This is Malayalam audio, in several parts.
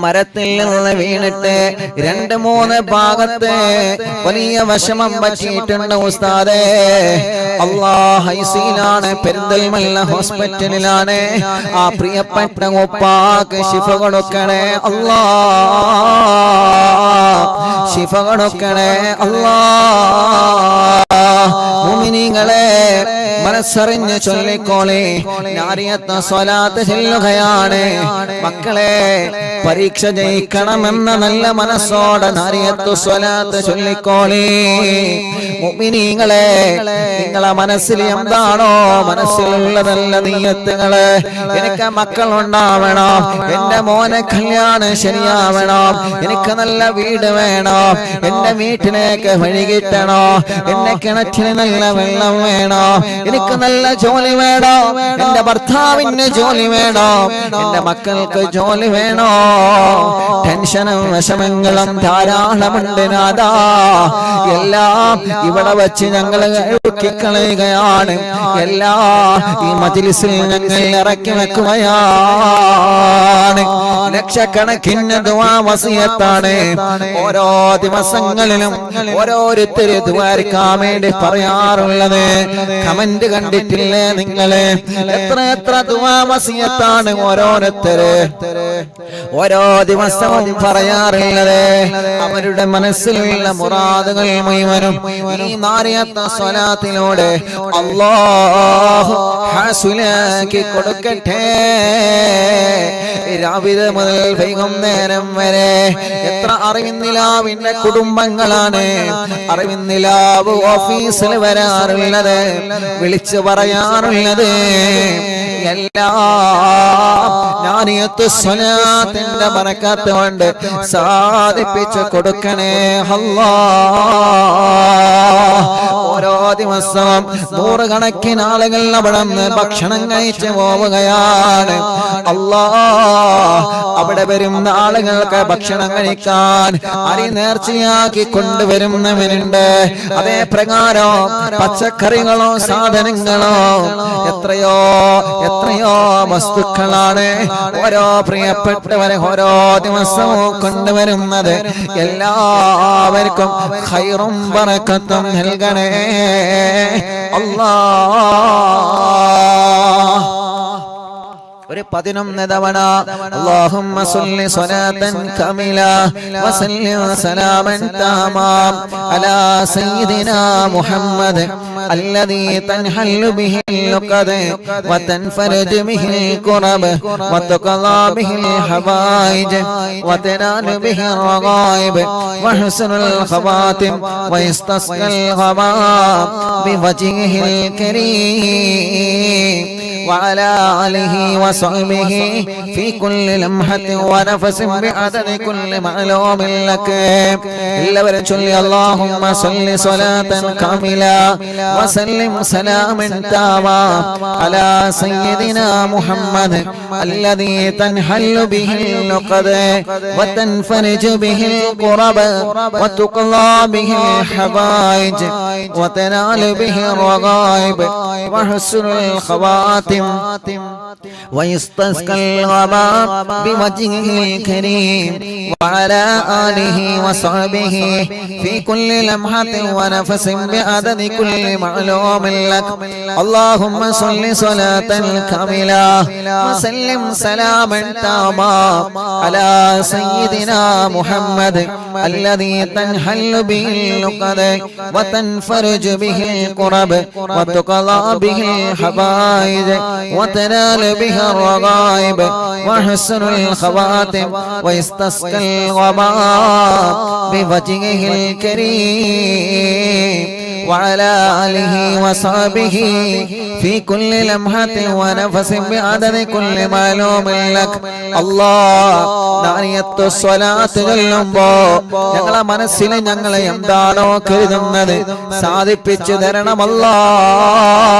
മരത്തിൽ നിന്ന് വീണിട്ട് 2-3 ഭാഗത്ത് വലിയ വിഷമം പറ്റിയിട്ടുണ്ട് ഉസ്താദേ. അല്ലാഹ് ഐസിയിലാണ്, പെരിന്തൽമണ്ണ ഹോസ്പിറ്റലിലാണ്. ആ പ്രിയപ്പെട്ട ഉപ്പാക്ക് ശിഫ കൊടുക്കണേ അല്ലാഹ്, ശിഫ കൊടുക്കണേ അല്ലാഹ്. മുഅ്മിനീങ്ങളെ മനസ്സറിഞ്ഞ് ചൊല്ലിക്കോളെ, നാരിയത്ത് സ്വലാത്ത് ചൊല്ലുകയാണ്. മക്കളെ പരീക്ഷ ജയിക്കണമെന്ന നല്ല മനസ്സോടെ നാരിയത്ത് സ്വലാത്ത് ചൊല്ലിക്കോളെ. മുഅ്മിനീങ്ങളെ നിങ്ങളെ മനസ്സിൽ എന്താണോ മനസ്സിലുള്ളതല്ല നിയ്യത്തുകള്. എനിക്ക് മക്കളുണ്ടാവണം, എന്റെ മോനെ കല്യാണം ശരിയാവണം, എനിക്ക് നല്ല വീട് വേണം, എന്റെ വീട്ടിലേക്ക് വഴി കിട്ടണോ, എന്റെ കിണറ്റിന് നല്ല വെള്ളം വേണോ, എനിക്ക് നല്ല ജോലി വേണോ, എന്റെ ഭർത്താവിന് ജോലി വേണോ, എന്റെ മക്കൾക്ക് ജോലി വേണോ. ടെൻഷനും വിഷമങ്ങളും ധാരാളമുണ്ട് നാദാ. എല്ലാം ഇവിടെ വെച്ച് ഞങ്ങൾ കളയുകയാണ്. എല്ലാ ഈ മജ്‌ലിസിൽ ഞങ്ങൾ ഇറക്കി വെക്കുകയാണ്. ലക്ഷക്കണക്കിന് ദുആ വസിയത്താണ് ഓരോ ദിവസങ്ങളിലും ഓരോരുത്തര് ദുആരിക്കാൻ വേണ്ടി പറയാറുള്ളത്. കമന്റ് കണ്ടിട്ടില്ലേ നിങ്ങള്? എത്ര ദുആ വസിയത്താണ് ഓരോരുത്തര് ഓരോ ദിവസവും പറയാറുള്ളത്. അവരുടെ മനസ്സിലുള്ള മുറാദുകൾ മുഴുവനും ഈ നാരിയത്ത് സ്വലാത്തിലൂടെ അല്ലാഹു ഹാസിലാക്കി കൊടുക്കട്ടെ. രാവിലെ മുതൽ വൈകുന്നേരം വരെ എത്ര അറിവിന്നിലാവിന്റെ കുടുംബങ്ങളാണ് അറിവിന്നിലാവ് ഓഫീസിൽ വരാറുള്ളത്, വിളിച്ചു പറയാറുള്ളത്. എല്ലാം നാരിയത്ത് സ്വലാത്തിന്റെ ബറക്കത്ത് കൊണ്ട് സാധിപ്പിച്ചു കൊടുക്കണേ അല്ലാഹ്. ഓരോ ദിവസവും 100 കണക്കിന് ആളുകൾ അവിടെ നിന്ന് ഭക്ഷണം കഴിച്ചു പോവുകയാണ്. അല്ലാഹ് അവിടെ വരുന്ന ആളുകൾക്ക് ഭക്ഷണം കഴിക്കാൻ അരി നേർച്ചയാക്കി കൊണ്ടുവരുന്നവനുണ്ട്. അതേ പ്രകാരം പച്ചക്കറികളോ സാധനങ്ങളോ എത്രയോ വസ്തുക്കളാണ് ഓരോ പ്രിയപ്പെട്ടവരെ ഓരോ ദിവസവും കൊണ്ടുവരുന്നത്. എല്ലാവർക്കും ഖൈറും ബറക്കത്തും നൽകണേ അല്ലാഹ്. ഒരു 11 തവണ അല്ലാഹുമ്മ സ്വല്ലി സ്വലാത്തൻ കമില വസല്ലി സലാമൻ തമാം അലാ സയ്യിദിനാ മുഹമ്മദ് الذي تنحل به اللقد وتنفرج به الكرب وتقضى به الحوائج وتنال به الرغائب وحسن الخواتم ويستسقى الغمام بوجهه الكريم وعلى آله وصحبه في كل لمحة ونفس بعدد كل معلوم لك. എല്ലാവരും ചൊല്ലി اللهم صل صلاة كاملة وسلم سلاما تاما على سيدنا محمد الذي تنحل به اللقد وتنفرج به الكرب وتقضى به الحوائج وتنال به الرغائب وحسن الخواتم ويستسقى الغمام بوجهه الكريم وعلى آله وصحبه في كل لمحة ونفس بعدد كل معلوم لك. اللهم صل صلاة كاملة وسلم سلاما تاما على سيدنا محمد الذي تنحل به اللقد وتنفرج به الكرب وتقضى به الحوائج وتنال به الرغائب وحسن الخواتم ويستسقى الغمام بوجهه الكريم وعلى آله وصحبه في كل لمحة ونفس بعدد كل معلوم لك. അല്ലാഹ് നാരിയത്ത് സ്വലാത്ത് ചൊല്ലുമ്പോ ഞങ്ങളെ മനസ്സിൽ ഞങ്ങളെ എന്താണോ കരുതുന്നത് സാധിപ്പിച്ചു തരണം അല്ലാഹ്.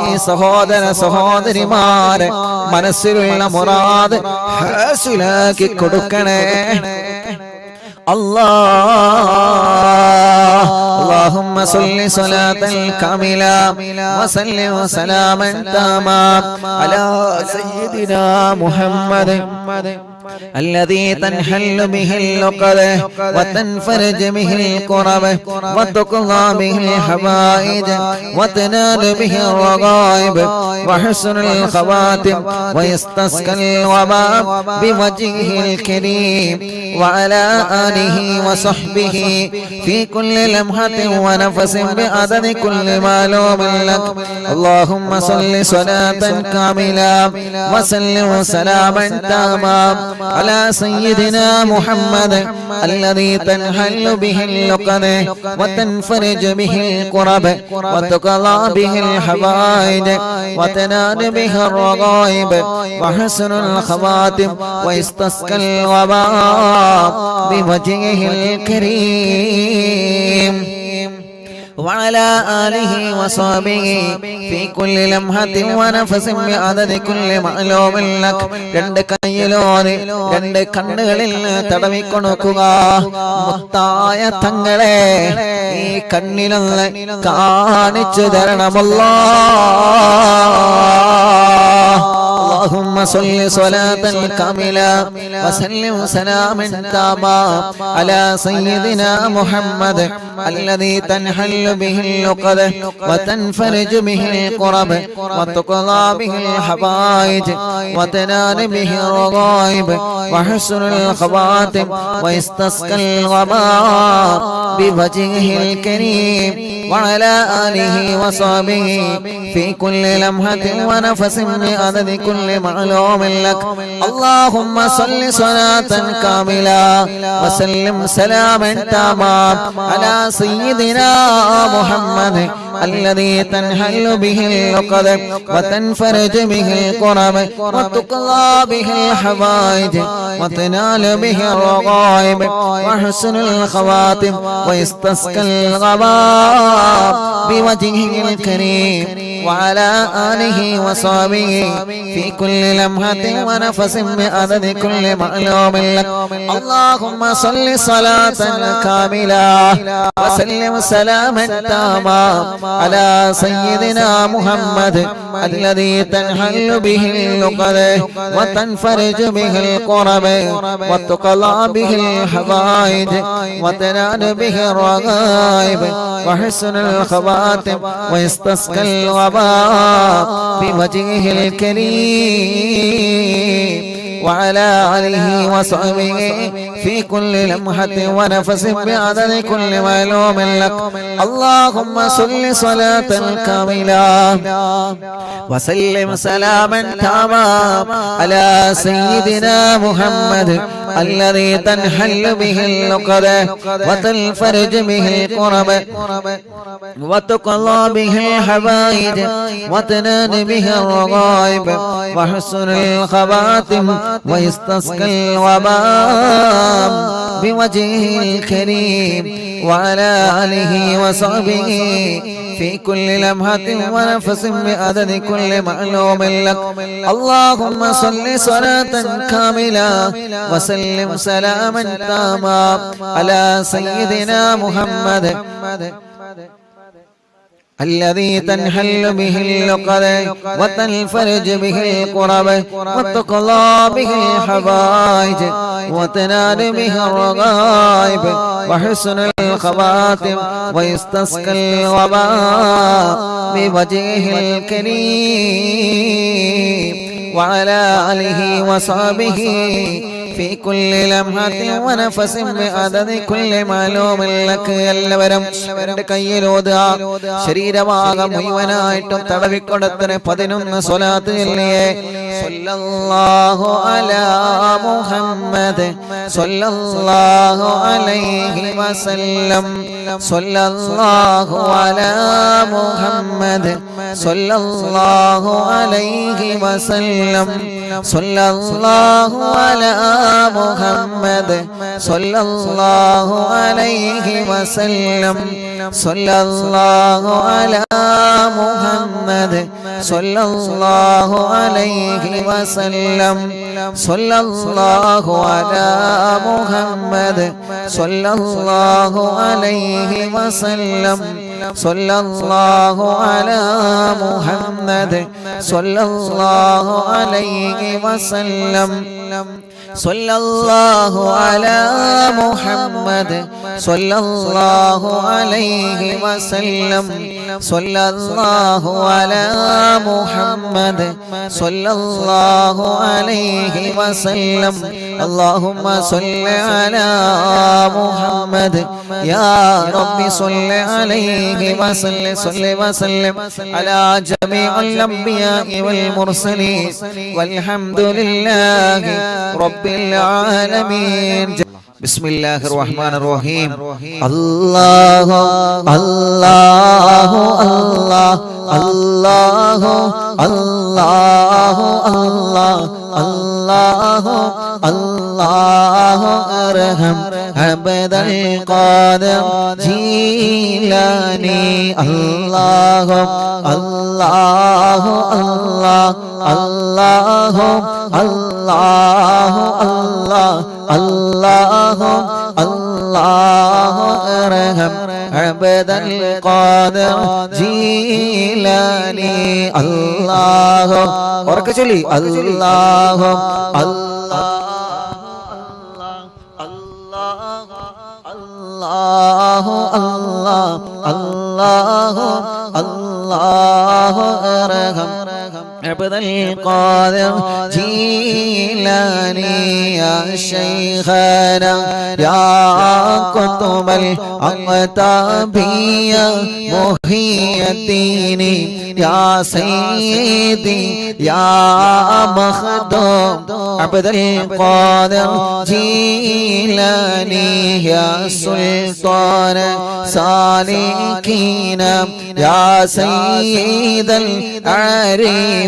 ഈ സഹോദര സഹോദരിമാരെ മനസ്സിലുള്ള മുറാദ് ഹാസിലാക്കി കൊടുക്കണേ അല്ലാഹ്. اللهم صل صلاة كاملة وسلم سلاما تاما على سيدنا محمد الذي تنحل به العقد وتنفرج به الكرب وتقضى به الحوائج وتنال به الرغائب وحسن الخواتم ويستسقى الوباء بوجهه الكريم وعلى آله وصحبه في كل لمحة ونفس بعدد كل معلوم لك. اللهم صل صلاة كاملة وسلم سلاما تاما على سيدنا محمد الذي تنحل به اللقد وتنفرج به الكرب وتقضى به الحوائج وتنال به الرغائب وحسن الخواتم ويستسقى الوباء بوجهه الكريم وعلى آله وصحبه في كل لمحة ونفس بعدد كل معلوم لك. രണ്ട് കൈയിലോടെ രണ്ട് കണ്ണുകളിൽ തടവിക്കൊടുക്കുക. മുത്തായ തങ്ങളെ ഈ കണ്ണിലൊന്ന് കാണിച്ചു തരണമല്ലോ. اللهم صل صلاة كاملة وسلم سلاما تاما على سيدنا محمد الذي تنحل به اللقد وتنفرج به الكرب وتقضى به الحوائج وتنال به الرغائب وحسن الخواتم ويستسقى الوباء بوجهه الكريم وعلى آله وصحبه في كل لمحة ونفس بعدد كل معلوم لك. اللهم صل صلاة كاملة وسلم سلاما تاما على سيدنا محمد الذي تنحل به اللقد وتنفرج به الكرب وتقضى به الحوائج وتنال به الرغائب وحسن الخواتم ويستسقى الغباء بوجهه الكريم وعلى آله وصحبه في كل لمحة ونفس بعدد كل معلوم لك. اللهم صل صلاة كاملة وسلم سلاما تاما على سيدنا محمد الذي تنحل به اللقد وتنفرج به الكرب وتقضى به الحوائج وتنال به الرغائب وحسن الخواتم ويستسقى الوباء بوجهه الكريم وعلى آله وصحبه في كل لمحة ونفس بعدد كل معلوم لك. اللهم صل صلاة كاملة وسلم سلاما تاما على سيدنا محمد الذي تنحل به اللقد وتنفرج به الكرب وتقضى به الحوائج وتنال به الرغائب وحسن الخواتم ويستسقى الوباء بوجهه الكريم وعلى آله وصحبه في كل لمحة ونفس بعدد كل معلوم لك. اللهم صل صلاة كاملة وسلم سلاما تاما على سيدنا محمد الذي تنحل به اللقد وتنفرج به الكرب وتقضى به الحوائج وتنال به الرغائب وحسن الخواتم ويستسقى الوباء بوجهه الكريم وعلى آله وصحبه في كل لمحة ونفس بعدد كل معلوم لك. എല്ലാവരും കയ്യിലോതുക. ശരീരഭാഗം മുഴുവനായിട്ടും തടവിക്കൊടുത്തിന് 11 സ്വലാത്ത് ചൊല്ലിയേ. സല്ലല്ലാഹു അലാ മുഹമ്മദ് സല്ലല്ലാഹു അലൈഹി വസല്ലം സല്ലല്ലാഹു അലാ മുഹമ്മദ് സല്ലല്ലാഹു അലൈഹി വസല്ലം സല്ലല്ലാഹു അലാ മുഹമ്മദ് സല്ലല്ലാഹു അലൈഹി വസല്ലം സല്ലല്ലാഹു അലാ മുഹമ്മദ് സല്ലല്ലാഹു അലൈഹി വസല്ലം സല്ലല്ലാഹു അലാ മുഹമ്മദ് സല്ലല്ലാഹു അലൈഹി വസല്ലം സല്ലല്ലാഹു അലാ മുഹമ്മദ് സല്ലല്ലാഹു അലൈഹി വസല്ലം സല്ലല്ലാഹു അലാ മുഹമ്മദ് സല്ലല്ലാഹു അലൈഹി വസല്ലം സല്ലല്ലാഹു അലാ മുഹമ്മദ് സല്ലല്ലാഹു അലൈഹി വസല്ലം اللهم صل على محمد يا رب صل عليه وسلم على جميع الأنبياء والمرسلين والحمد لله رب العالمين بسم الله الرحمن الرحيم الله الله الله الله الله الله الله الله أرحم عبد القادر جيلاني الله الله الله الله الله الله الله الله أرحم عبد القادر جيلاني الله وركجلي الله الله الله الله الله الله أرحم عبد القادر جيلاني يا شيخنا يا قطب الأقطابي محي الدين يا سيدي يا مخدوم عبد القادر جيلاني يا سلطان سالكين يا سيد العارفين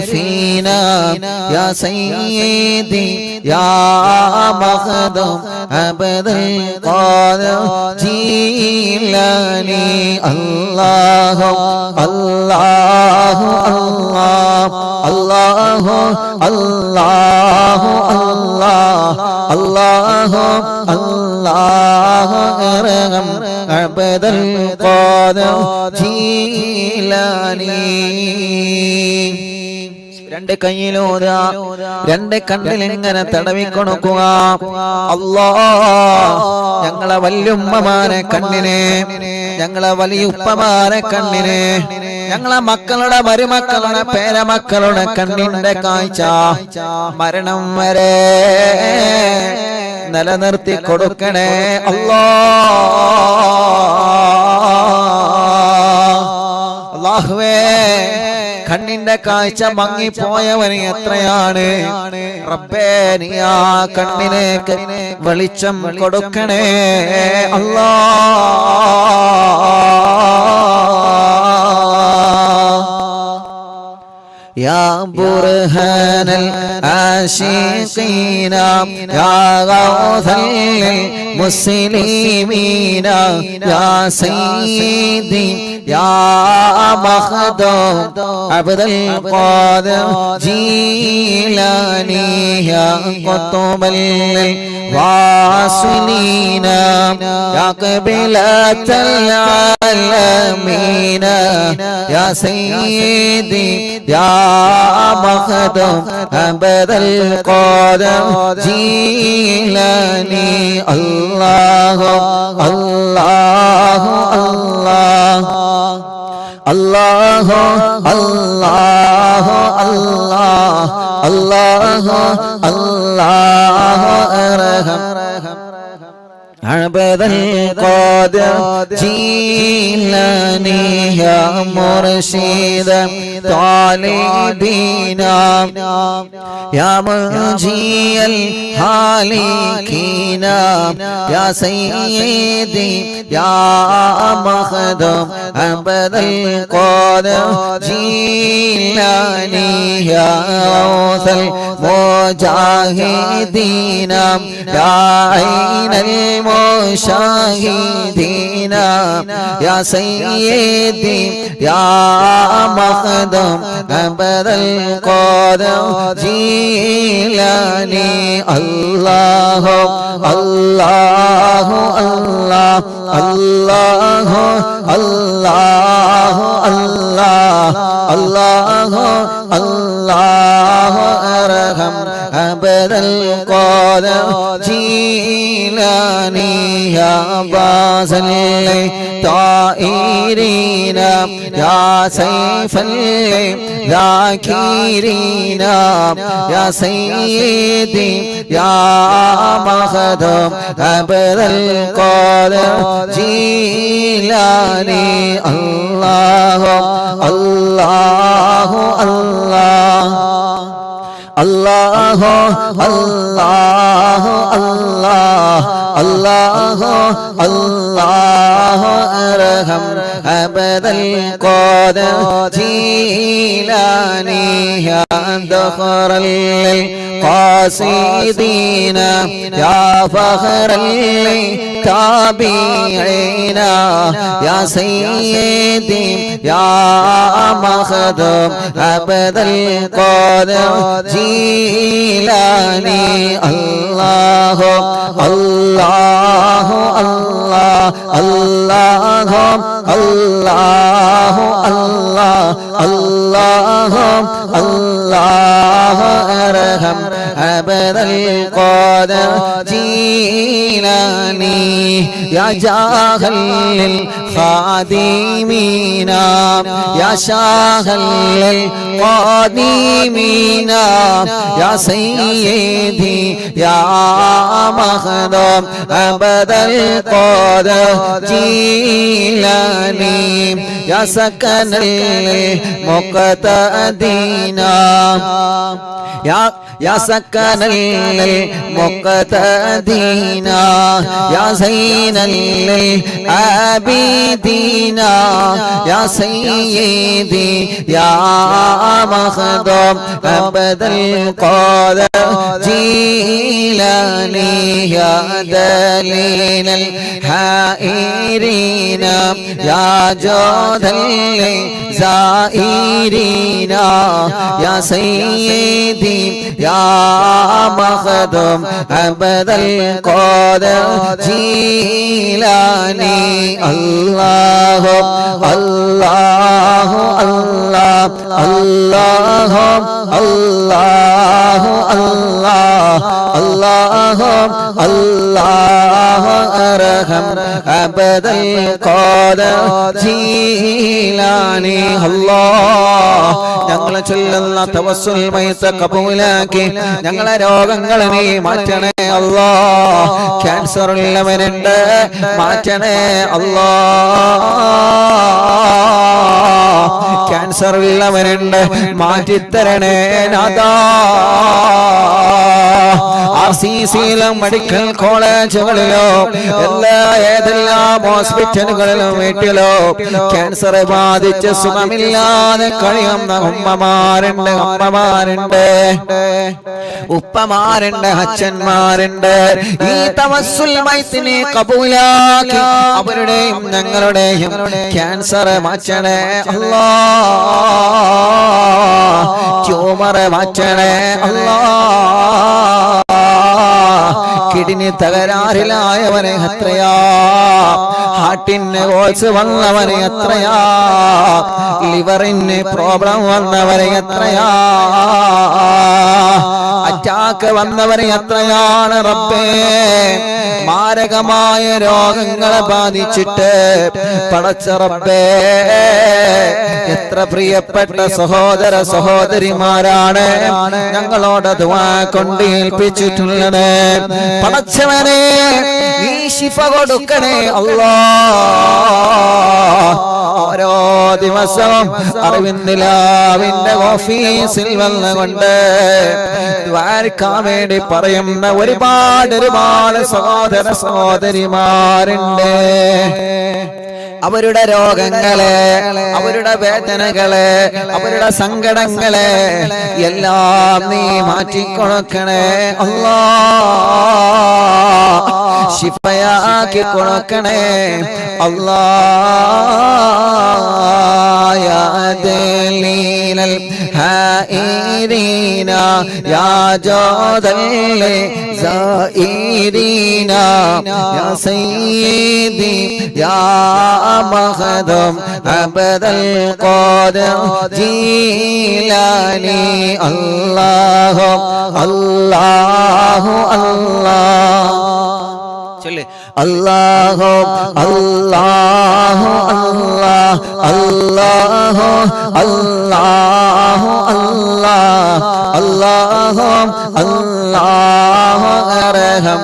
يا سيدي يا مخدوم عبد القادر جيلاني الله الله الله الله الله الله الله أرحم عبد القادر جيلاني രണ്ട് കയ്യിലൂത രണ്ട് കണ്ണിൽ ഇങ്ങനെ തടവിക്കൊടുക്കുക അല്ലാഹ് ഞങ്ങളെ വല്യുമ്മമാരെ കണ്ണിനെ ഞങ്ങളെ വലിയുപ്പമാരെ കണ്ണിനെ ഞങ്ങളെ മക്കളുടെ മരുമക്കളുടെ പേരമക്കളുടെ കണ്ണിന്റെ കാഴ്ച മരണം വരെ നിലനിർത്തി കൊടുക്കണേ അല്ലാഹുവേ കണ്ണിന്റെ കാഴ്ച മങ്ങിപ്പോയവന് എത്രയാണ് റബ്ബേ നീ ആ കണ്ണിലേക്ക് വെളിച്ചം കൊടുക്കണേ അല്ലാഹ് يا برهان العاشقين يا غوث المسلمين يا سيدي يا مخدوم عبد القادر جيلاني يا قطب الواصلين يا قبلة العالمين يا سيدي يا مخدوم عبد القادر جيلاني الله الله الله الله الله الله الله الله أرحم عبد القادر جيلاني يا مرشد طالبين يا منجي الهالكين يا سيدي يا مخدوم عبد القادر جيلاني يا غوث المجاهدين يا عين المشاهدين يا سيدي يا مخدوم عبد القادر جيلاني الله الله الله الله الله الله الله الله أرحم عبد القادر جيلاني يا باز الطائرين يا سيف الذاكرين يا سيدي يا مخدوم عبد القادر جيلاني الله الله الله الله الله الله الله الله أرحم عبد القادر جيلاني يا ذخر القاصدين يا فخر التابعين يا سيدي يا مخدوم عبد القادر جيلاني الله الله الله الله الله الله الله الله أرحم عبد القادر جيلاني يا جاهل الخادمين يا شاهل القادمين يا سيدي يا مخدوم عبد القادر جيلاني يا سكن المقتدين يا سكن المقتدين يا زين العابدين يا سيدي يا مخدوم عبد القادر جيلاني يا دليل الحائرين يا جود الزائرين يا سيدي يا مخدوم عبد القادر جيلاني الله الله الله الله الله الله الله الله أرحم عبد القادر جيلاني الله ഞങ്ങളെ ചൊല്ലുന്ന തവസ്സുൽ മൈത കബൂലാക്കി ഞങ്ങളെ രോഗങ്ങളെ നീ മാറ്റണേ അല്ലാഹ് ക്യാൻസർ ഉള്ളവരുണ്ട് മാറ്റണേ അല്ലാഹ് ക്യാൻസർ ഉള്ളവരുണ്ട് മാറ്റിത്തരണേ നാഥാ RCCയിലും മെഡിക്കൽ കോളേജുകളിലോ ഏതെല്ലാം ഹോസ്പിറ്റലുകളിലും വീട്ടിലോ ക്യാൻസർ ബാധിച്ച് സുഖമില്ലാതെ കഴിയുന്ന അമ്മമാരുണ്ട് ഉപ്പമാരുണ്ട് അച്ഛന്മാരുണ്ട് ഈ തവസ്സുൽ മൈത്തിനെ കബൂലാക്കി അവരുടെയും ഞങ്ങളുടെയും ക്യാൻസർ മാറ്റണേ അല്ലാഹ് ട്യൂമർ മാറ്റണേ അല്ലാഹ് കിഡ്നി തകരാറിലായവനെ എത്രയാ ഹാർട്ടിന് ഹോൾസ് വന്നവനെ എത്രയാ ലിവറിന് പ്രോബ്ലം വന്നവനെ എത്രയാ അറ്റാക്ക് വന്നവനെ എത്രയാണ് റബ്ബേ മാരകമായ രോഗങ്ങളെ ബാധിച്ചിട്ട് പടച്ച റബ്ബേ എത്ര പ്രിയപ്പെട്ട സഹോദര സഹോദരിമാരാണ് ഞങ്ങളോട് ദുആ കൊണ്ട് ഏൽപ്പിച്ചിട്ടുള്ളത് പടച്ചവനെ നീ ശിഫ കൊടുക്കണേ അല്ലാഹ് ഓരോ ദിവസവും അറിവിന്ദിലാവിന്റെ ഓഫീസിൽ വന്നുകൊണ്ട് ദ്വാരക്കാൻ വേണ്ടി പറയുന്ന ഒരുപാട് സഹോദര സഹോദരിമാരുണ്ട് അവരുടെ രോഗങ്ങളെ, അവരുടെ വേദനകളെ, അവരുടെ സങ്കടങ്ങളെ എല്ലാം നീ മാറ്റിക്കൊടുക്കണേ അല്ലാ. ശിഫയാക്കി കൊടുക്കണേ അല്ലാ. യാ ദലീലൽ ഹായിരീന യാ ജാദൽ സായിരീന യാ സയ്യിദി യാ മഖദം അബദൽ ഖാദിർ ജീലാനി. അല്ലാഹു അല്ലാഹു അല്ലാഹ് ചൊല്ല്. അല്ലാഹു അല്ലാഹു അല്ലാഹ് അല്ലാഹു അല്ലാഹു അല്ലാഹ് അല്ലാഹു അല്ലാഹു അർഹം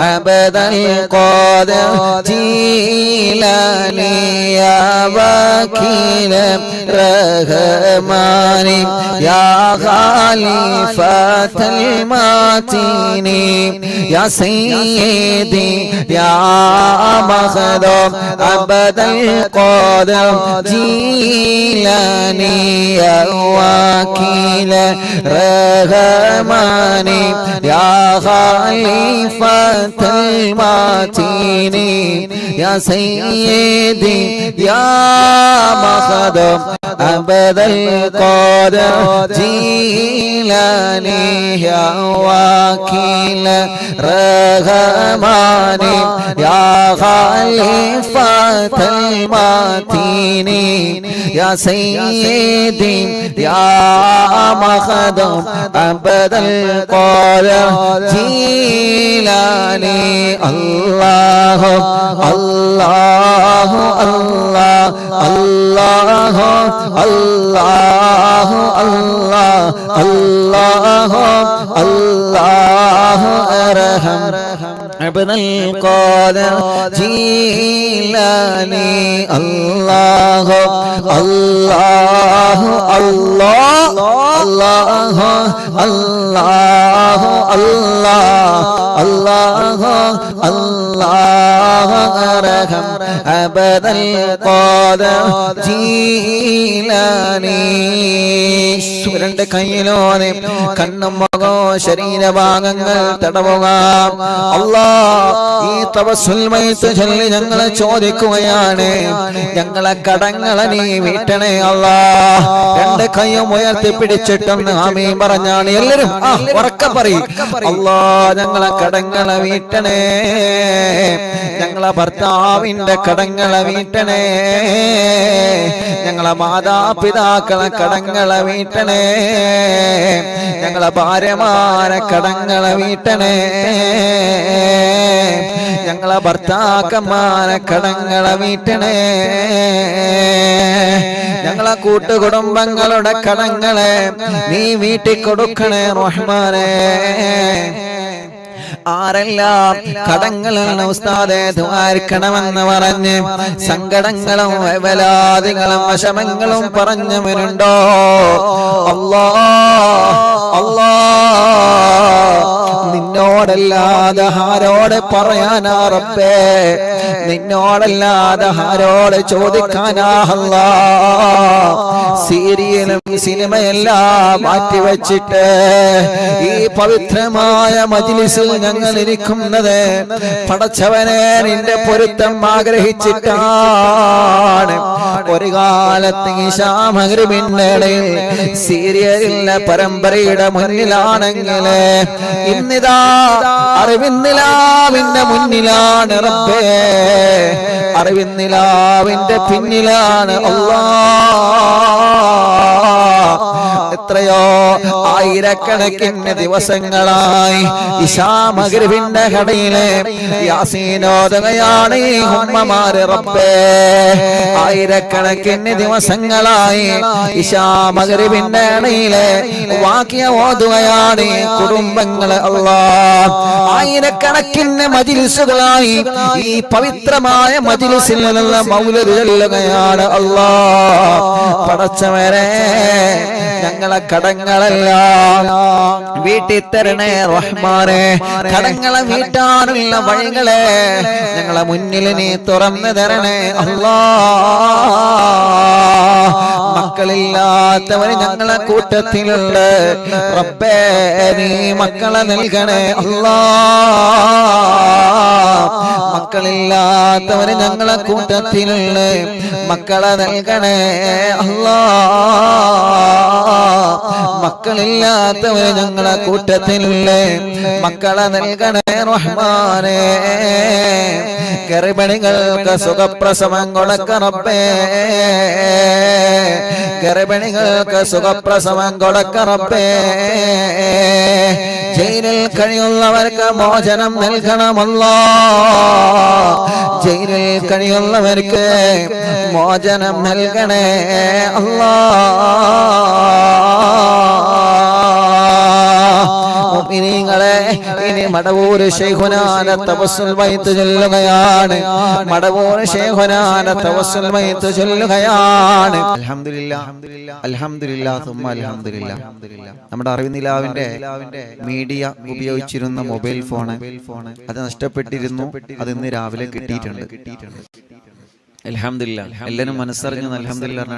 അബദൽ ഖാദിർ ജീലാനി യാ വകീല റഹ്മാനി യാ ഖലീഫത്തൽ മാതീനി യാ സയ്യിദി യാ മഖദൂം അബദൽ ഖാദിർ ജീലാനി യാ വകീല റഹ്മാനി യാ ഖലീഫത്തൽ മാതീനി യാ സയ്യിദി യാ മഖദൂം അബദൽ ഖാദിർ ജീലാനി യാ വകീല റഹ്മാനി യാ ഖലീഫത്തൽ മാതീനി യാ സയ്യിദി യാ മഖദൂം അബദൽ ഖാദിർ ജീലാനി. അല്ലാഹു അല്ലാഹു അല്ലാഹ് അല്ലാഹു അല്ലാഹു അല്ലാഹ് അല്ലാഹു അല്ലാഹു അർഹം അബ്ദൽ ഖാദിർ ജീലാനി. അല്ലാഹു അല്ലാഹു അല്ലാഹ് അല്ലാഹു അല്ലാഹു അല്ലാഹ് അല്ലാഹു അല്ലാഹു അർഹം അബ്ദൽ ഖാദിർ ജീലാനി. രണ്ട് കയ്യിലോനെ കണ്ണും മുഖവും ശരീരഭാഗങ്ങൾ തടവുക. അല്ലാ, ഈ തവസ്സുൽ മയ്ത്ത് ചൊല്ലി ഞങ്ങളെ ചോദിക്കുകയാണ്, ഞങ്ങളെ കടങ്ങളെ നീ വീട്ടണേ അല്ലാ. രണ്ട് കൈയും ഉയർത്തി പിടിച്ചിട്ടൊന്ന് ആമീൻ പറഞ്ഞാണ് എല്ലാവരും ഉറക്കെ പറയും. അല്ലാ, ഞങ്ങളെ കടങ്ങളെ വീട്ടണേ, ഞങ്ങളെ ഭർത്താവിന്റെ കടങ്ങളെ വീട്ടണേ, ഞങ്ങളെ മാതാപിതാക്കളെ കടങ്ങളെ വീട്ടണേ, ഞങ്ങളെ ഭാര്യമാരെ കടങ്ങളെ വീട്ടണേ, ഞങ്ങളെ ഭർത്താക്കന്മാരെ കടങ്ങളെ വീട്ടണേ, ഞങ്ങളെ കൂട്ടുകുടുംബങ്ങളുടെ കടങ്ങളെ നീ വീട്ടിക്കൊടുക്കണേ റഹ്മാനേ. ആരെല്ലാം കടങ്ങളാണ് ഉസ്താദേ ദ്വാരിക്കണമെന്ന് പറഞ്ഞ് സങ്കടങ്ങളും വേവലാദികളും വിഷമങ്ങളും പറഞ്ഞവരുണ്ടോ? അല്ലാ അല്ലാ, നിന്നോടല്ലാതെ ആരോട് പറയാനാ റബ്ബേ, നിന്നോടല്ലാതെ ആരോട് ചോദിക്കാനാ അല്ലാ. സീരിയലും സിനിമയെല്ലാം മാറ്റിവെച്ചിട്ട് ഈ പവിത്രമായ മജ്‌ലിസിൽ ഞങ്ങൾ ഇരിക്കുന്നത് പടച്ചവനെ നിന്റെ പൊരുത്തം ആഗ്രഹിച്ചിട്ടാണ്. ഒരു കാലത്ത് ഇശാ മഗ്‌രിബിന്റെ സീരിയലിലെ പരമ്പരയുടെ മുന്നിലാണെങ്കിൽ ഇന്നിതാ അറിവിന്നിലാവിന്റെ മുന്നിലാണ് റബ്ബേ, അറിവിന്നിലാവിന്റെ പിന്നിലാണ് അല്ലാ. എത്രയോ ആയിരക്കണക്കിന് ദിവസങ്ങളായി ഇശാ മഗ്‌രിബിന്റെ കടയിലെ യാസീനോദകയാണ് ഈ ഉമ്മമാര് റബ്ബേ. ആയിരക്കണക്കിന് ദിവസങ്ങളായി ഇശാ മഗ്‌രിബിന്റെ കടയിലെ വാക്യ ഓതുകയാണ് ഈ കുടുംബങ്ങള് അല്ലാ. ആയിരക്കണക്കിന് മജ്‌ലിസുകളായി ഈ പവിത്രമായ മജ്‌ലിസിൽ മൗലിദ് ചൊല്ലുകയാണ് അല്ലാ. പടച്ചവനെ, ഞങ്ങളെ കടങ്ങളെല്ലാം വീട്ടിൽ തരണേ റഹ്മാനെ. കടങ്ങളെ വീട്ടാനുള്ള വഴികളെ ഞങ്ങളെ മുന്നിൽ നീ തുറന്നു തരണേ അല്ലാ. മക്കളില്ലാത്തവര് ഞങ്ങളെ കൂട്ടത്തിലുള്ള റബ്ബേ നീ മക്കളെ നൽകണേ അല്ലാ. മക്കളില്ലാത്തവര് ഞങ്ങളെ കൂട്ടത്തിലുള്ള മക്കളെ നൽകണേ അല്ലാ. മക്കളില്ലാത്തവര് ഞങ്ങളെ കൂട്ടത്തിലുള്ള മക്കളെ നൽകണേ റഹ്മാനേ. ഗർഭിണികൾക്ക് സുഖപ്രസവം കൊടുക്ക റബ്ബേ. ഗർഭിണികൾക്ക് സുഖപ്രസവം കൊടുക്ക റബ്ബേ. ജയിലിൽ കഴിയുന്നവർക്ക് മോചനം നൽകണമല്ലോ. ജയിലിൽ കഴിയുന്നവർക്ക് മോചനം നൽകണേ അല്ലാ. മുഅ്മിനീങ്ങളെ ഇനി മടവൂർ ശൈഖുനാന തവസ്സുൽ ബൈത്ത് ചൊല്ലുകയാണ്. മടവൂർ ശൈഖുനാന തവസ്സുൽ ബൈത്ത് ചൊല്ലുകയാണ്. അൽഹംദുലില്ലാഹ് അൽഹംദുലില്ലാഹ് സുമ്മ അൽഹംദുലില്ലാഹ്. നമ്മുടെ അറിവിനിലാവിന്റെ മീഡിയ ഉപയോഗിച്ചിരുന്ന മൊബൈൽ ഫോൺ അത് നഷ്ടപ്പെട്ടിരുന്നു. അത് ഇന്ന് രാവിലെ കിട്ടിയിട്ടുണ്ട്. അൽഹംദുലില്ലാഹ്. എല്ലാവരും മനസ്സറിഞ്ഞു അൽഹംദുലില്ലാഹ്.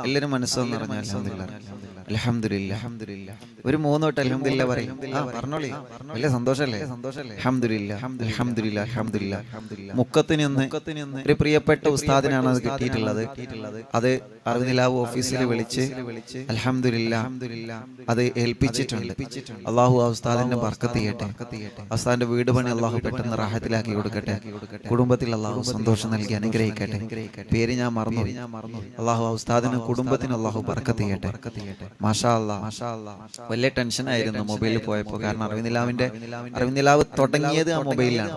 എല്ലാവരും മനസ്സെന്ന് പറഞ്ഞ അൽഹംദുലില്ലാഹ്. അൽഹംദുലില്ലാഹ്. ഒരു 3 വട്ടം അൽഹംദുലില്ലാഹ് പറയും. പറഞ്ഞോളി. വലിയ സന്തോഷല്ലേ? അൽഹംദുലില്ലാഹ് അൽഹംദുലില്ലാഹ് അൽഹംദുലില്ലാഹ്. മുക്കത്തിന് ഒരു പ്രിയപ്പെട്ട ഉസ്താദിനാണ് അത് കിട്ടിയിട്ടുള്ളത്. അത് അറിവിനിലാവ് ഓഫീസിൽ വിളിച്ച് അൽഹംദുലില്ലാഹ് അത് ഏൽപ്പിച്ചിട്ടുണ്ട്. അല്ലാഹു ആ ഉസ്താദിന്റെ ബർക്കത്ത് ചെയ്യട്ടെ. ഉസ്താദിന്റെ വീട് പണി അല്ലാഹു പെട്ടെന്ന് റാഹത്തിലാക്കി കൊടുക്കട്ടെ. കുടുംബത്തിൽ അല്ലാഹു സന്തോഷം നൽകി അനുഗ്രഹിക്കട്ടെ. പേര് ഞാൻ മറന്നു. അല്ലാഹു ആ ഉസ്താദിനും കുടുംബത്തിനും അല്ലാഹു ബർക്കത്ത് ചെയ്യട്ടെ. മാഷാ അല്ലാഹ്. വലിയ ടെൻഷൻ ആയിരുന്നു മൊബൈലിൽ പോയപ്പോൾ. കാരണം അറിവിനിലാവ് തുടങ്ങിയത് ആ മൊബൈലിലാണ്.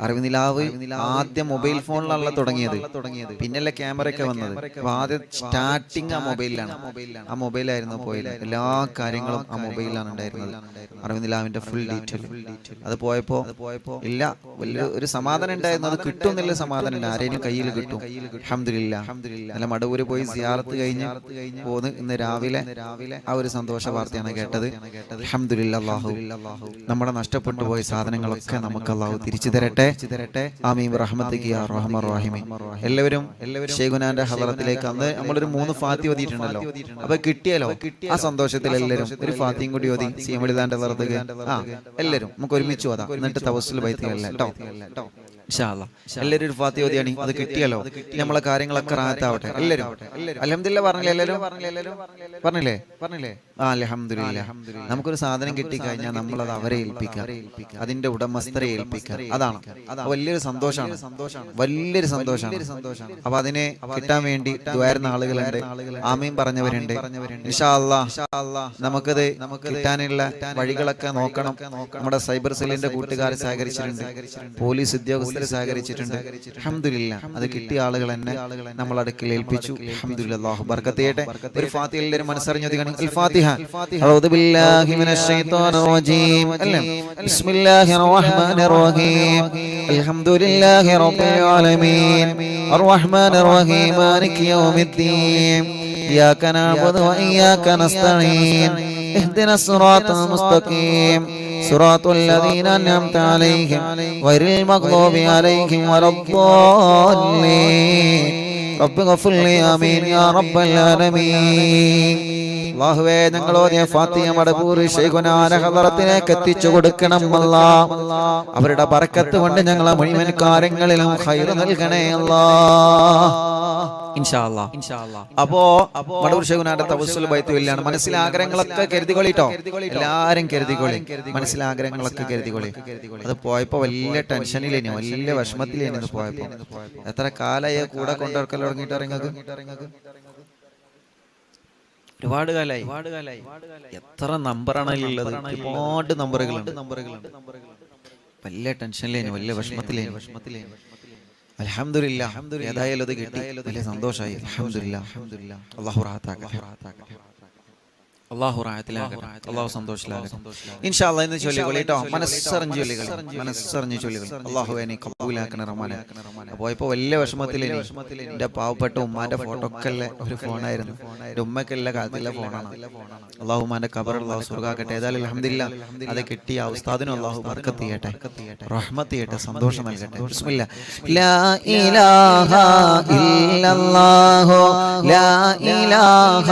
അറിവിനിലാവ് ആദ്യം മൊബൈൽ ഫോണിലാണല്ലോ തുടങ്ങിയത്. പിന്നല്ലേ ക്യാമറ ഒക്കെ വന്നത്. അപ്പൊ ആദ്യം സ്റ്റാർട്ടിങ് ആ മൊബൈലിലാണ്. ആ മൊബൈലായിരുന്നു പോയത്. എല്ലാ കാര്യങ്ങളും ആ മൊബൈലിലാണ് ഉണ്ടായിരുന്നത്. അറിവിനിലാവിന്റെ ഫുൾ ഡീറ്റെയിൽ. അത് പോയപ്പോ ഇല്ല വലിയ ഒരു സമാധാനം ഉണ്ടായിരുന്നു. അത് കിട്ടും എന്നുള്ള സമാധാനം ഇല്ല. ആരെയും കയ്യിൽ കിട്ടും. അൽഹംദുലില്ലാഹ്. നല്ല മടവൂര് പോയി സിയാറത്ത് കഴിഞ്ഞ് പോന്ന് ഇന്ന് രാവിലെ ആ ഒരു സന്തോഷ വാർത്തയാണ് കേട്ടത്. അൽഹംദുലില്ലാഹ്. അല്ലാഹു നമ്മുടെ നഷ്ടപ്പെട്ടു പോയ സാധനങ്ങളൊക്കെ നമുക്ക് അല്ലാഹു തിരിച്ചു തരട്ടെ. ആമീൻ ബിറഹ്മതിക യാ അർഹമർ റഹീമീൻ. എല്ലാവരും ശൈഖുനാന്റെ ഹളറത്തിലേക്ക് അന്ന് നമ്മളൊരു 3 ഫാത്തി ഓതിയിട്ടുണ്ടല്ലോ. അപ്പൊ കിട്ടിയല്ലോ. ആ സന്തോഷത്തിൽ എല്ലാവരും ഒരു ഫാത്തിയും കൂടി ഓതി സീമളിദാന്റെ ഹളറത്തേക്ക് എല്ലാവരും നമുക്ക് ഒരുമിച്ച് ഓതാം. എന്നിട്ട് തവസ്സുൽ ബൈത്തിയല്ലേ കേട്ടോ. ഇൻഷാ അല്ലാഹ് എല്ലാവരും ഒരു ഫാത്തി ഓതിയാണ്. അത് കിട്ടിയല്ലോ. നമ്മളെ കാര്യങ്ങളൊക്കെ റാഹത്താവട്ടെ. എല്ലാവരും അൽഹംദുലില്ലാഹ് പറഞ്ഞില്ലേ? എല്ലാവരും പറഞ്ഞില്ലേ? അൽഹംദുലില്ലാഹ്. നമുക്കൊരു സാധനം കിട്ടിക്കഴിഞ്ഞാൽ നമ്മളത് അവരെ ഏൽപ്പിക്കുക. അതിന്റെ ഉടമസ്ഥരെ ഏൽപ്പിക്കുക. അതാണ് വലിയൊരു സന്തോഷമാണ്. വലിയൊരു സന്തോഷമാണ്. അപ്പൊ അതിനെ കിട്ടാൻ വേണ്ടി ദ്വാരുന്ന ആളുകളുണ്ട്. ആമീൻ പറഞ്ഞവരുണ്ട്. ഇൻഷാ അല്ലാഹ് നമുക്കത് കിട്ടാനുള്ള വഴികളൊക്കെ നോക്കണം. നമ്മുടെ സൈബർ സെല്ലിന്റെ കൂട്ടുകാർ സഹകരിച്ചിട്ടുണ്ട്. പോലീസ് ഉദ്യോഗസ്ഥർ സഹകരിച്ചിട്ടുണ്ട്. അൽഹംദുലില്ലാഹ്. അത് കിട്ടിയ ആളുകൾ തന്നെ നമ്മൾ അടുക്കൽ ഏൽപ്പിച്ചു. അൽഹംദുലില്ലാഹ്. അല്ലാഹു ബർക്കത്ത് ചെയ്യട്ടെ. ഒരു ഫാത്തിഹ എല്ലാവരും മനസ്സറിഞ്ഞു ഓതിക്കണം. അൽ ഫാത്തിഹ. അഊദു ബില്ലാഹി മിനശ് ശൈത്വാനിർ റജീം. ബിസ്മില്ലാഹിർ റഹ്മാനിർ റഹീം. അൽഹംദുലില്ലാഹി റബ്ബിൽ ആലമീൻ അർറഹ്മാനിർ റഹീം മാലികി യൗമിദ്ദീൻ ഇയ്യാക നഅ്ബുദു വ ഇയ്യാക നസ്തഈൻ ഇഹ്ദിനസ് സിറാത്തൽ മുസ്തഖീം സിറാത്തൽ ലദീന അൻഅംത അലൈഹിം ഗൈറിൽ മഗ്ദൂബി അലൈഹിം വലദ്ദാല്ലീൻ റബ്ബി ഗഫിർ ലി ആമീൻ യാ റബ്ബൽ ആലമീൻ. അല്ലാഹുവേ ഞങ്ങൾ ഓതിയ ഫാത്തിഹ മടവൂർ ശൈഖുനാന ഹളറത്തിലേക്ക് എത്തിച്ചു കൊടുക്കണം അല്ലാഹ്. അവരുടെ ബർക്കത്ത് കൊണ്ട് ഞങ്ങളെ മുഴുവൻ കാര്യങ്ങളിലും ഖൈർ നൽകണേ അല്ലാഹ്. ഇൻഷാ അല്ലാഹ്. അപ്പോ മടവൂർ ശൈഖുനാന്റെ തവസ്സുൽ ബൈത്തുല്ലാണ്. മനസ്സിലെ ആഗ്രഹങ്ങളൊക്കെ കരുതിക്കൊള്ളിട്ടോ. എല്ലാരും കരുതിക്കൊള്ളി. മനസ്സിലെ ആഗ്രഹങ്ങളൊക്കെ കരുതിക്കൊള്ളി. അത് പോയപ്പോ വലിയ ടെൻഷനിലേനി, വലിയ വിഷമത്തിലേനി. പോയപ്പോ എത്ര കാലായി കൂടെ കൊണ്ടുവരക്കൽ തുടങ്ങിയിട്ട് ഇറങ്ങുക. ഒരുപാട് കാലായി. എത്ര നമ്പറാണ് ഉള്ളത്? ഒരുപാട് നമ്പറുകളുണ്ട്. വലിയ ടെൻഷനിലേനി, വലിയ വിഷമത്തിലേനി. അൽഹംദുലില്ലാഹ്. ഏതായാലും അത് കിട്ടി. വലിയ സന്തോഷമായി. അൽഹംദുലില്ലാഹ്. അല്ലാഹു റാഹത്താക്കട്ടെ. അള്ളാഹു റാഹത്തിലാകട്ടെ, അള്ളാഹു സന്തോഷത്തിലാകട്ടെ. ഇൻഷാ അല്ലാഹ് ഇന്ന് ചൊല്ലികൾ കേട്ടോ, മനസ്സറിഞ്ഞ് ചൊല്ലികൾ, മനസ്സറിഞ്ഞ് ചൊല്ലികൾ. അള്ളാഹു എന്നെ കബൂലാക്കണ റഹ്മാനെ. പോയപ്പോൾ വലിയ വിഷമത്തിൽ എൻ്റെ പാവപ്പെട്ട ഉമ്മാന്റെ ഫോട്ടോ ഒക്കെ ഒരു ഫോണായിരുന്നു. എൻ്റെ ഉമ്മക്കെല്ല കാലത്തിലെ ഫോണാണ്. അള്ളാഹു ഉമ്മാന്റെ ഖബർ അള്ളാഹു സുർഗാക്കട്ടെ. ഏതായാലും അൽഹംദുലില്ലാഹ് അത് കിട്ടിയ ആ ഉസ്താദിനും അള്ളാഹു ബർക്കത്ത് ചെയ്യട്ടെ, റഹ്മത്ത് ചെയ്യട്ടെ, സന്തോഷം നൽകട്ടെ. ബിസ്മില്ലാ. ലാ ഇലാഹ ഇല്ലല്ലാഹു ലാ ഇലാഹ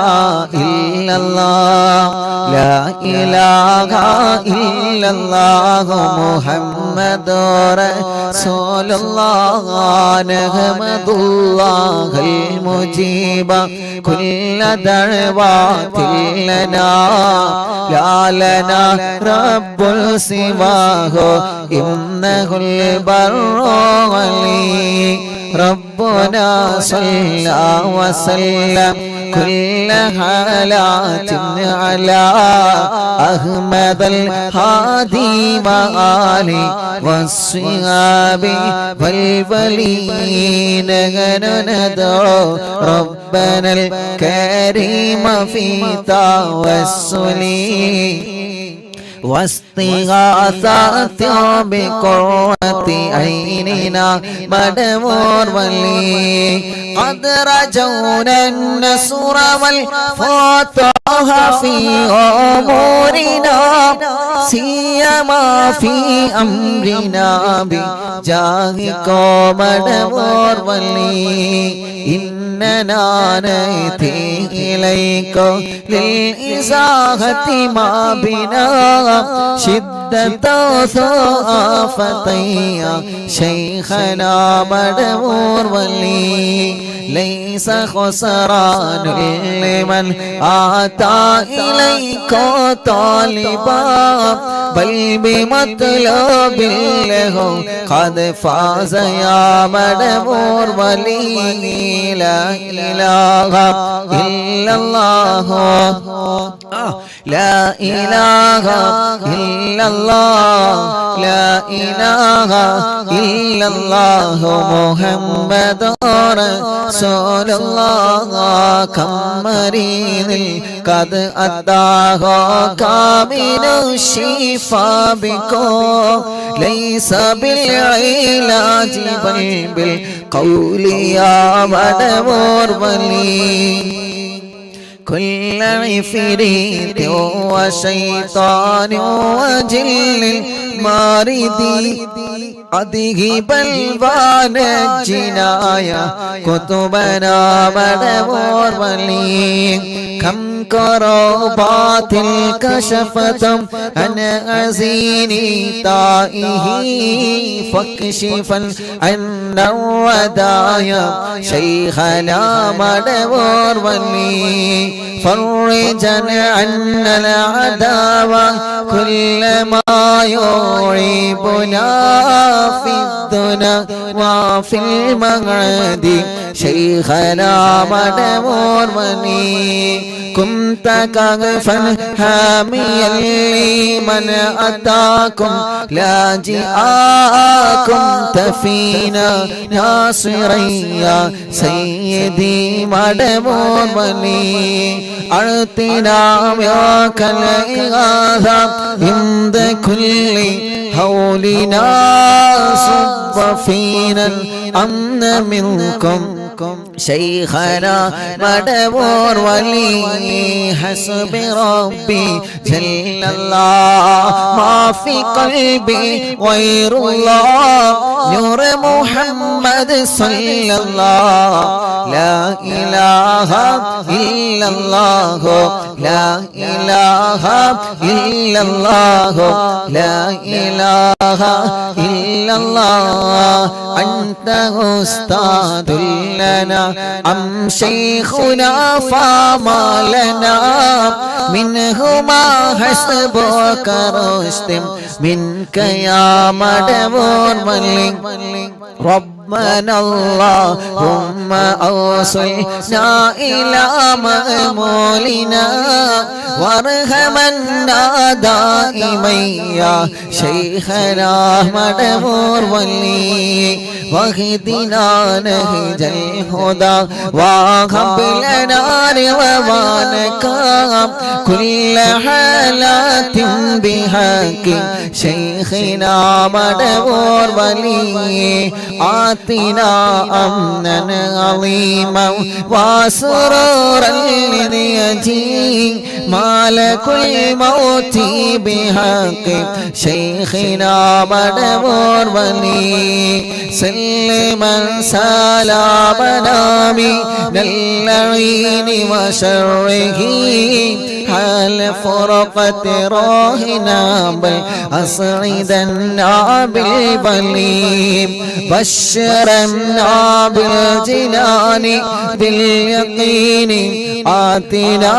ഇല്ലല്ലാഹ് ലാ ഇലാഹ ഇല്ലല്ലാഹു മുഹമ്മദുർ റസൂലുള്ളാഹ് നഹ്മദുല്ലാഹൽ മുജീബ കുല്ല ദഅവാതിൽ ലനാ ലാ ലനാ റബ്ബുൽ സിവാഹു ഇന്നഹുൽ ബർറു അലീ ربنا صلى وسلم كل حالات على أحمد الهادي وآله والصحاب والولين ندعو ربنا الكريم في توسل واستغاثة بقرة عيننا مدمور ولي قد رجونا النصر والفتح في أمورنا سيما في أمرنا بجاهك مدمور ولي إننا نأتي إليك للإزاحة ما بنا شدة ثقافتي شيخنا مدمور ولي ليس خسران لمن آتى إليك طالبا بل بمطلب له قد فاز يا مدمور ولي لا إله إلا الله لا إله إلا الله لا إله إلا الله محمد رسول الله كم مريض قد أتاه كامل الشفاء بكم ليس بالعلاج بل بالقول يا مدمور ولي كل عفريت وشيطان وجل مارد أذهب البلوى يا كتبنا مدمور ولي كم كربات كشفت عن أزيني طائه فاكشفا عن الودايا شيخنا مدمور ولي فرجا عنا العداوة كل ما يعيبنا في الدنا وفي المغرد شيخنا مدمور ولي كنت كغفا حاميا لمن أتاكم لاجئاكم تفينا ناصريا سيدي مدمور ولي أعطنا ياك الإغاثة عند كل هولنا صب فينا الأمن منكم شيخنا مدمور ولي حسب ربي جل الله ما في قلبي غير الله نور محمد صلى الله لا إله إلا الله لا إله إلا الله لا إله إلا الله أنت أستاذ لنا أم شيخنا فما لنا منهما حسبك رشد منك يا مدمور ملك رب ربنا اللهم أوصلنا إلى مأمولنا وارحمنا دائما يا شيخنا مدبور ولي واهدنا نهج الهدى وهب لنا رضوانك كل حالات بحق شيخنا مدبور ولي آتنا أمنا عظيما وسرورا ليجيء مالك الموت بحق شيخنا مدبور ولي سلما سلامنا من اللعين وشره حال فرقة راهنا بل أسعدنا بالبليم بشرنا بالجنان باليقين آتنا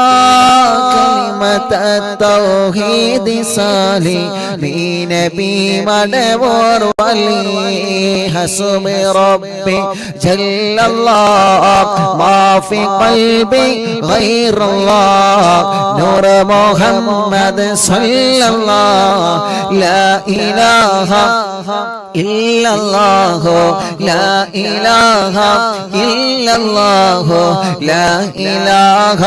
كلمة التوحيد سالمين بمدبور ولي حسب ربي جل الله ما في قلبي غير الله نور محمد صلى الله لا إله إلا الله لا إله إلا الله لا إله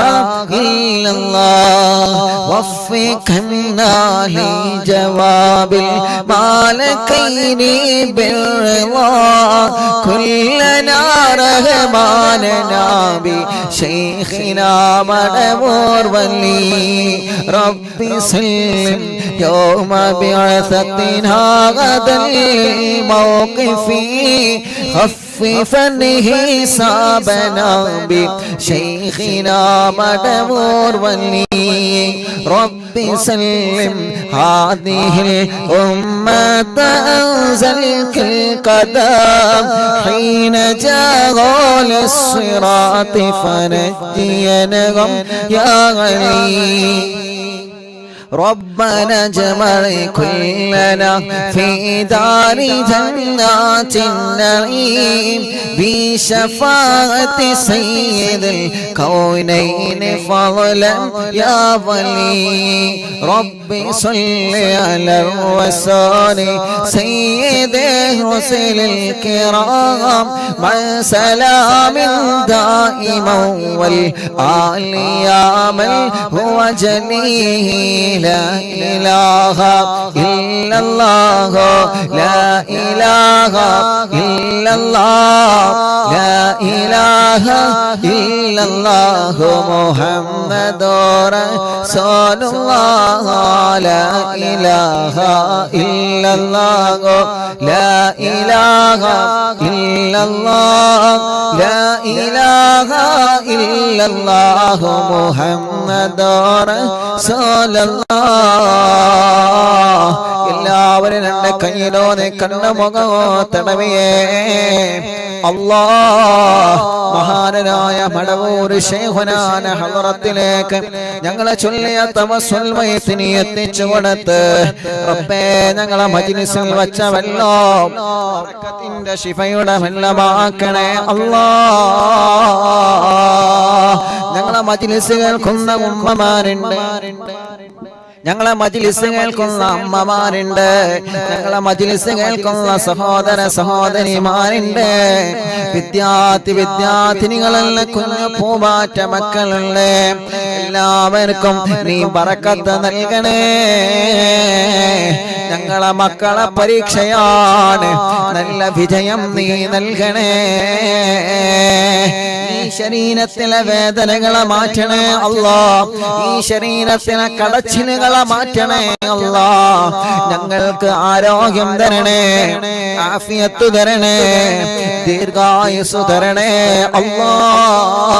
إلا الله وفقنا لجواب المالكين بالرضا كلنا رحماننا بشيخنا مدبور ولي ربي سلم يوم بعثتنا غدا الموقف خففا حسابنا بشيخنا مدبور ولي ربي سلم هذه الأمة أنزلك القدم حين جاءوا للصراط فنجينهم يا علي ربنا اجمع كلنا في دار جنات النعيم بشفاعة سيد الكونين فضلا يا ولي ربي صل على الرسول سيد الرسل الكرام مع سلام دائما والآل يا من هو جليل لا إله إلا الله لا إله إلا الله لا إله إلا الله محمد رسول الله لا إله إلا الله لا إله إلا الله لا إله إلا الله محمد رسول الله എല്ലാവരും രണ്ട് കയ്യിലോ കണ്ണ മുഖമോ തടവിയേ അല്ലാഹ് മഹാനായ മടവൂർ ശൈഖുനാന ഹളറത്തിലേക്ക് ഞങ്ങളെ ചൊല്ലിയ തവസ്സുൽ മയ്യത്തിനെ എത്തിച്ചു കൊടുത്ത് റബ്ബേ ഞങ്ങളെ മജ്ലിസിൽ വച്ച വെള്ളം ബറക്കത്തിന്റെ ശിഫയുടെ വെള്ളമാക്കണേ അല്ലാഹ് ഞങ്ങളെ മജ്ലിസ് കേൾക്കുന്ന ഉമ്മമാരുണ്ട് ഞങ്ങളെ മജ്ലിസ് കേൾക്കുന്ന അമ്മമാരുണ്ട് ഞങ്ങളെ മജ്ലിസ് കേൾക്കുന്ന സഹോദര സഹോദരിമാരുണ്ട് വിദ്യാർത്ഥിനികളെല്ലാം കുഞ്ഞു പൂമാറ്റ മക്കളുണ്ട് എല്ലാവർക്കും നീ ബറക്കത്ത് നൽകണേ ഞങ്ങളെ മക്കളെ പരീക്ഷയാണ് നല്ല വിജയം നീ നൽകണേ ഈ ശരീരത്തിലെ വേദനകളെ മാറ്റണേ അല്ലാഹ് ഈ ശരീരത്തിലെ കടച്ചിലുകളെ മാറ്റണേ അല്ലാഹ് ഞങ്ങൾക്ക് ആരോഗ്യം തരണേ ആഫിയത്ത് തരണേ ദീർഘായുസ് തരണേ അല്ലാഹ്